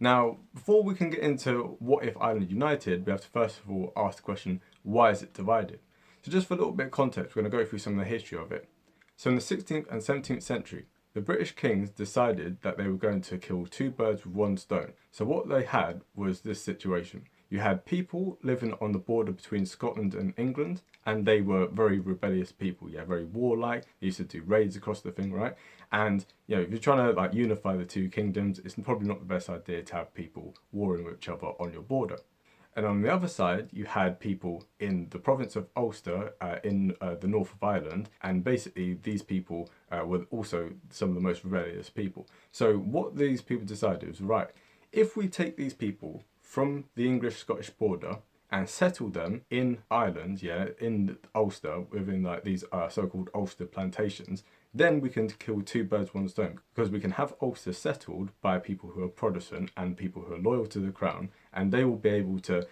Now, before we can get into what if Ireland united, we have to first of all ask the question, why is it divided? So just for a little bit of context, we're going to go through some of the history of it. So in the 16th and 17th century, the British kings decided that they were going to kill two birds with one stone. So what they had was this situation. You had people living on the border between Scotland and England, and they were very rebellious people, very warlike. They used to do raids across the thing, right? And if you're trying to unify the two kingdoms, it's probably not the best idea to have people warring with each other on your border. And on the other side, you had people in the province of Ulster in the north of Ireland. And basically, these people were also some of the most rebellious people. So what these people decided was, right, if we take these people from the English-Scottish border and settle them in Ireland, in Ulster, within these so-called Ulster plantations, then we can kill two birds with one stone, because we can have Ulster settled by people who are Protestant and people who are loyal to the crown, and they will be able to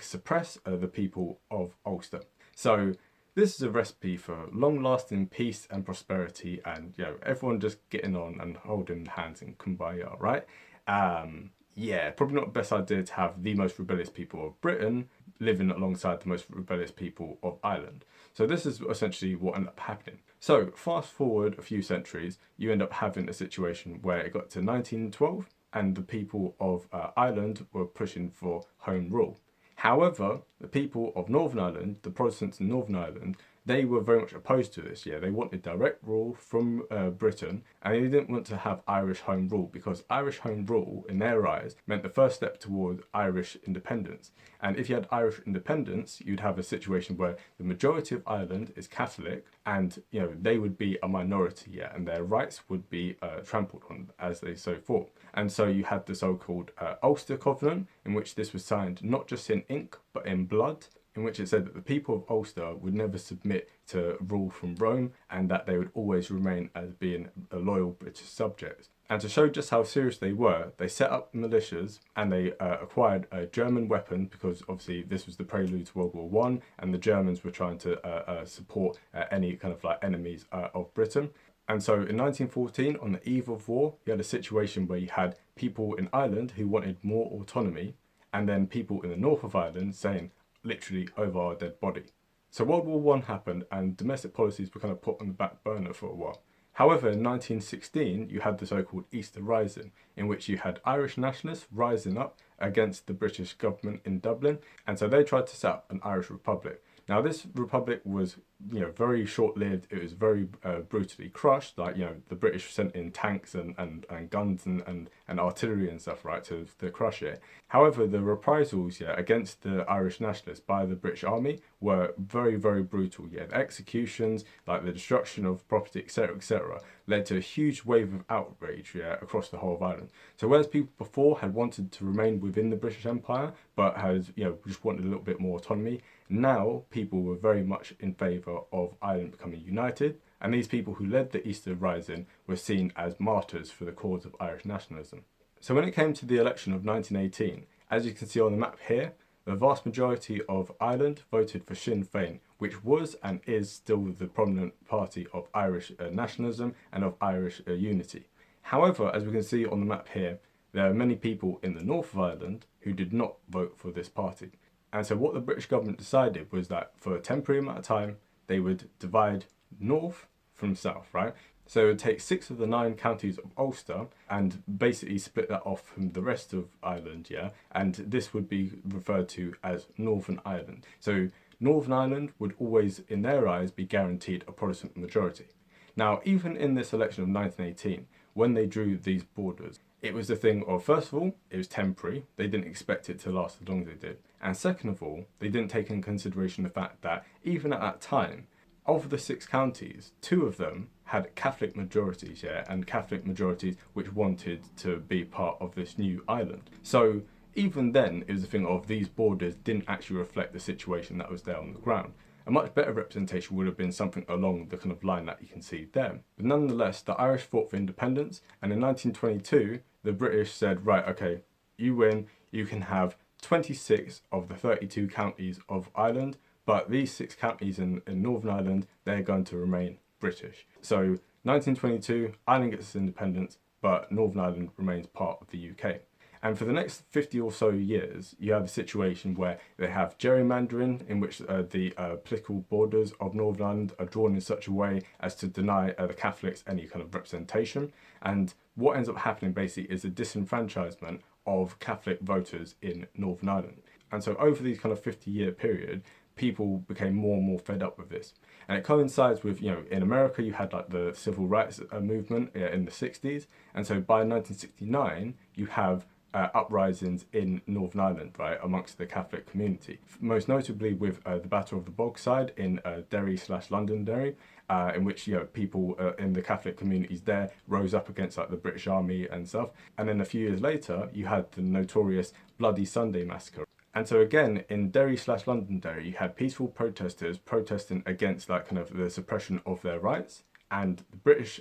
suppress the people of Ulster. So this is a recipe for long-lasting peace and prosperity, and everyone just getting on and holding hands in kumbaya, right? Probably not the best idea to have the most rebellious people of Britain living alongside the most rebellious people of Ireland. So this is essentially what ended up happening. So fast forward a few centuries, you end up having a situation where it got to 1912 and the people of Ireland were pushing for home rule. However, the people of Northern Ireland, the Protestants in Northern Ireland, they were very much opposed to this. They wanted direct rule from Britain, and they didn't want to have Irish home rule, because Irish home rule, in their eyes, meant the first step toward Irish independence. And if you had Irish independence, you'd have a situation where the majority of Ireland is Catholic, and they would be a minority, and their rights would be trampled on as they so thought. And so you had the so-called Ulster Covenant, in which this was signed not just in ink but in blood, in which it said that the people of Ulster would never submit to rule from Rome, and that they would always remain as being a loyal British subject. And to show just how serious they were, they set up militias, and they acquired a German weapon, because obviously this was the prelude to World War I, and the Germans were trying to support any kind of enemies of Britain. And so in 1914, on the eve of war, you had a situation where you had people in Ireland who wanted more autonomy, and then people in the north of Ireland saying, literally, over our dead body. So World War I happened, and domestic policies were kind of put on the back burner for a while. However, in 1916, you had the so-called Easter Rising, in which you had Irish nationalists rising up against the British government in Dublin, and so they tried to set up an Irish Republic. Now, this republic was, very short-lived. It was very brutally crushed. The British sent in tanks and guns and artillery and stuff, right, to crush it. However, the reprisals, against the Irish nationalists by the British Army were very, very brutal. The executions, the destruction of property, etc., led to a huge wave of outrage, across the whole of Ireland. So whereas people before had wanted to remain within the British Empire, but had, just wanted a little bit more autonomy, now people were very much in favour of Ireland becoming united, and these people who led the Easter Rising were seen as martyrs for the cause of Irish nationalism. So when it came to the election of 1918, as you can see on the map here, the vast majority of Ireland voted for Sinn Féin, which was and is still the prominent party of Irish nationalism and of Irish unity. However, as we can see on the map here, there are many people in the north of Ireland who did not vote for this party. And so what the British government decided was that for a temporary amount of time, they would divide north from south, right? So it would take 6 of the 9 counties of Ulster and basically split that off from the rest of Ireland, and this would be referred to as Northern Ireland. So Northern Ireland would always, in their eyes, be guaranteed a Protestant majority. Now, even in this election of 1918, when they drew these borders, it was the thing of, first of all, it was temporary. They didn't expect it to last as long as they did. And second of all, they didn't take into consideration the fact that even at that time, of the 6 counties, 2 of them had Catholic majorities, and Catholic majorities which wanted to be part of this new island. So even then, it was a thing of these borders didn't actually reflect the situation that was there on the ground. A much better representation would have been something along the kind of line that you can see there. But nonetheless, the Irish fought for independence, and in 1922, the British said, right, okay, you win, you can have 26 of the 32 counties of Ireland, but these 6 counties in Northern Ireland, they're going to remain British. So 1922, Ireland gets its independence, but Northern Ireland remains part of the UK. And for the next 50 or so years, you have a situation where they have gerrymandering, in which the political borders of Northern Ireland are drawn in such a way as to deny the Catholics any kind of representation. And what ends up happening basically is a disenfranchisement of Catholic voters in Northern Ireland. And so over these kind of 50-year period, people became more and more fed up with this. And it coincides with, in America, you had like the civil rights movement in the 60s. And so by 1969, you have uprisings in Northern Ireland, right, amongst the Catholic community. Most notably with the Battle of the Bogside in Derry/Londonderry, in which people in the Catholic communities there rose up against like the British Army and stuff. And then a few years later, you had the notorious Bloody Sunday massacre. And so again, in Derry/Londonderry, you had peaceful protesters protesting against like kind of the suppression of their rights. And the British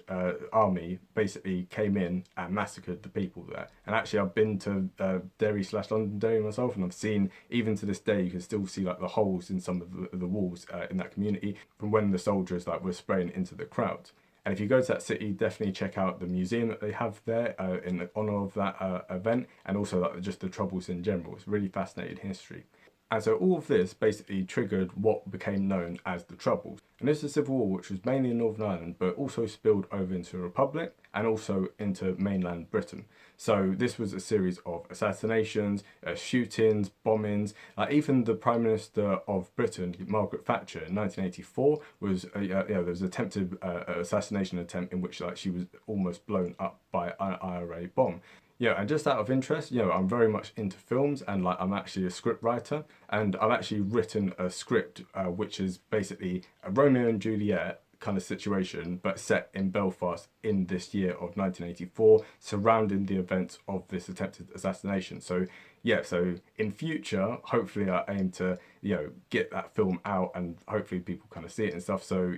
army basically came in and massacred the people there. And actually, I've been to Derry/Londonderry myself, and I've seen, even to this day, you can still see like the holes in some of the walls in that community from when the soldiers like were spraying into the crowd. And if you go to that city, definitely check out the museum that they have there in honour of that event, and also like just the Troubles in general. It's really fascinating history. And so all of this basically triggered what became known as the Troubles. And this is a civil war which was mainly in Northern Ireland, but also spilled over into the Republic and also into mainland Britain. So this was a series of assassinations, shootings, bombings. Even the Prime Minister of Britain, Margaret Thatcher, in 1984, was there was an attempted assassination attempt in which she was almost blown up by an IRA bomb. And just out of interest, I'm very much into films, and I'm actually a script writer, and I've actually written a script which is basically a Romeo and Juliet kind of situation, but set in Belfast in this year of 1984, surrounding the events of this attempted assassination. So in future, hopefully I aim to, get that film out and hopefully people kind of see it and stuff. So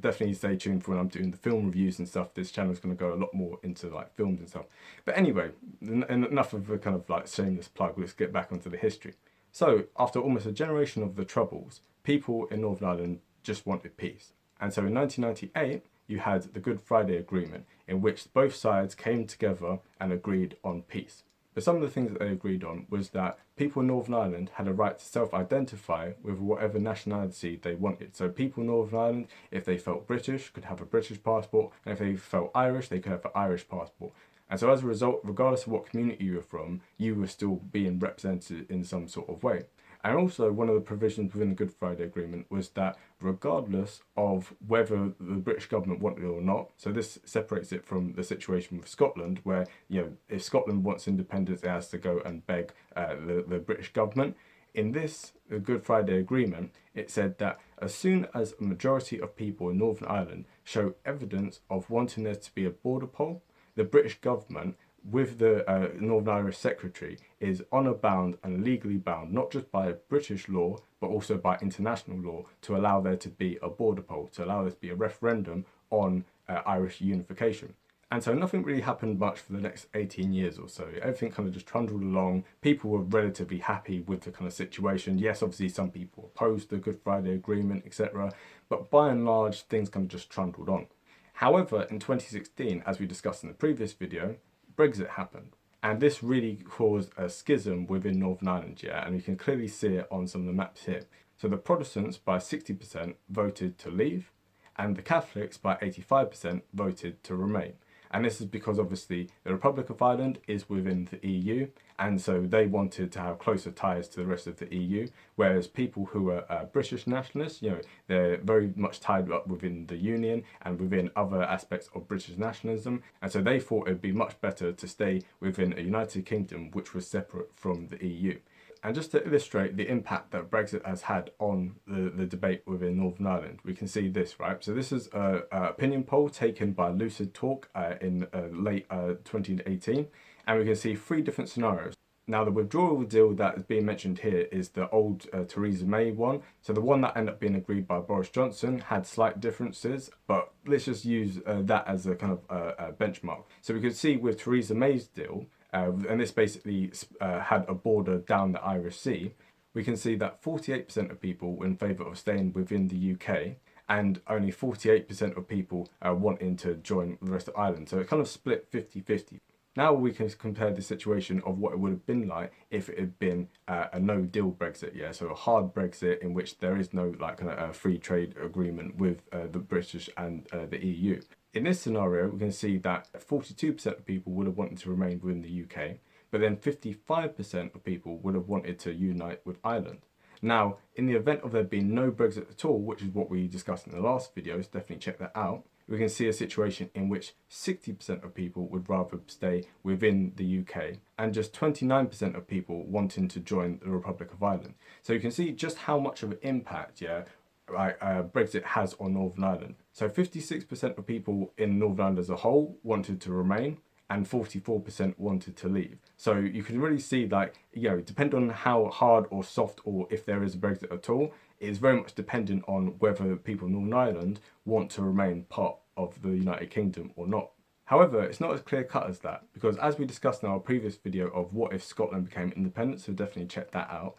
definitely stay tuned for when I'm doing the film reviews and stuff. This channel is going to go a lot more into like films and stuff. But anyway, enough of a kind of like shameless plug. Let's get back onto the history. So after almost a generation of the Troubles, people in Northern Ireland just wanted peace. And so in 1998, you had the Good Friday Agreement, in which both sides came together and agreed on peace. But some of the things that they agreed on was that people in Northern Ireland had a right to self-identify with whatever nationality they wanted. So people in Northern Ireland, if they felt British, could have a British passport, and if they felt Irish, they could have an Irish passport. And so as a result, regardless of what community you were from, you were still being represented in some sort of way. And also, one of the provisions within the Good Friday Agreement was that regardless of whether the British government wanted it or not, so this separates it from the situation with Scotland, where, if Scotland wants independence, it has to go and beg the British government. In this the Good Friday Agreement, it said that as soon as a majority of people in Northern Ireland show evidence of wanting there to be a border poll, the British government, with the Northern Irish Secretary, is honour bound and legally bound, not just by British law, but also by international law, to allow there to be a border poll, to allow there to be a referendum on Irish unification. And so nothing really happened much for the next 18 years or so. Everything kind of just trundled along. People were relatively happy with the kind of situation. Yes, obviously some people opposed the Good Friday Agreement, etc. But by and large, things kind of just trundled on. However, in 2016, as we discussed in the previous video, Brexit happened. And this really caused a schism within Northern Ireland, and you can clearly see it on some of the maps here. So the Protestants by 60% voted to leave, and the Catholics by 85% voted to remain. And this is because obviously the Republic of Ireland is within the EU, and so they wanted to have closer ties to the rest of the EU, whereas people who are British nationalists, they're very much tied up within the Union and within other aspects of British nationalism, and so they thought it'd be much better to stay within a United Kingdom which was separate from the EU. And just to illustrate the impact that Brexit has had on the debate within Northern Ireland, we can see this, right? So this is an opinion poll taken by Lucid Talk in late 2018, and we can see three different scenarios. Now, the withdrawal deal that is being mentioned here is the old Theresa May one. So the one that ended up being agreed by Boris Johnson had slight differences, but let's just use that as a kind of benchmark. So we could see with Theresa May's deal, and this basically had a border down the Irish Sea, we can see that 48% of people were in favour of staying within the UK, and only 48% of people wanting to join the rest of Ireland. So it kind of split 50-50. Now we can compare the situation of what it would have been like if it had been a no-deal Brexit, yeah, so a hard Brexit in which there is no like a free trade agreement with the British and the EU. In this scenario, we can see that 42% of people would have wanted to remain within the UK, but then 55% of people would have wanted to unite with Ireland. Now, in the event of there being no Brexit at all, which is what we discussed in the last videos, definitely check that out, we can see a situation in which 60% of people would rather stay within the UK and just 29% of people wanting to join the Republic of Ireland. So you can see just how much of an impact, yeah, Brexit has on Northern Ireland. So 56% of people in Northern Ireland as a whole wanted to remain, and 44% wanted to leave. So you can really see, like, you know, depending on how hard or soft, or if there is a Brexit at all, it is very much dependent on whether people in Northern Ireland want to remain part of the United Kingdom or not. However, it's not as clear cut as that, because as we discussed in our previous video of what if Scotland became independent, so definitely check that out.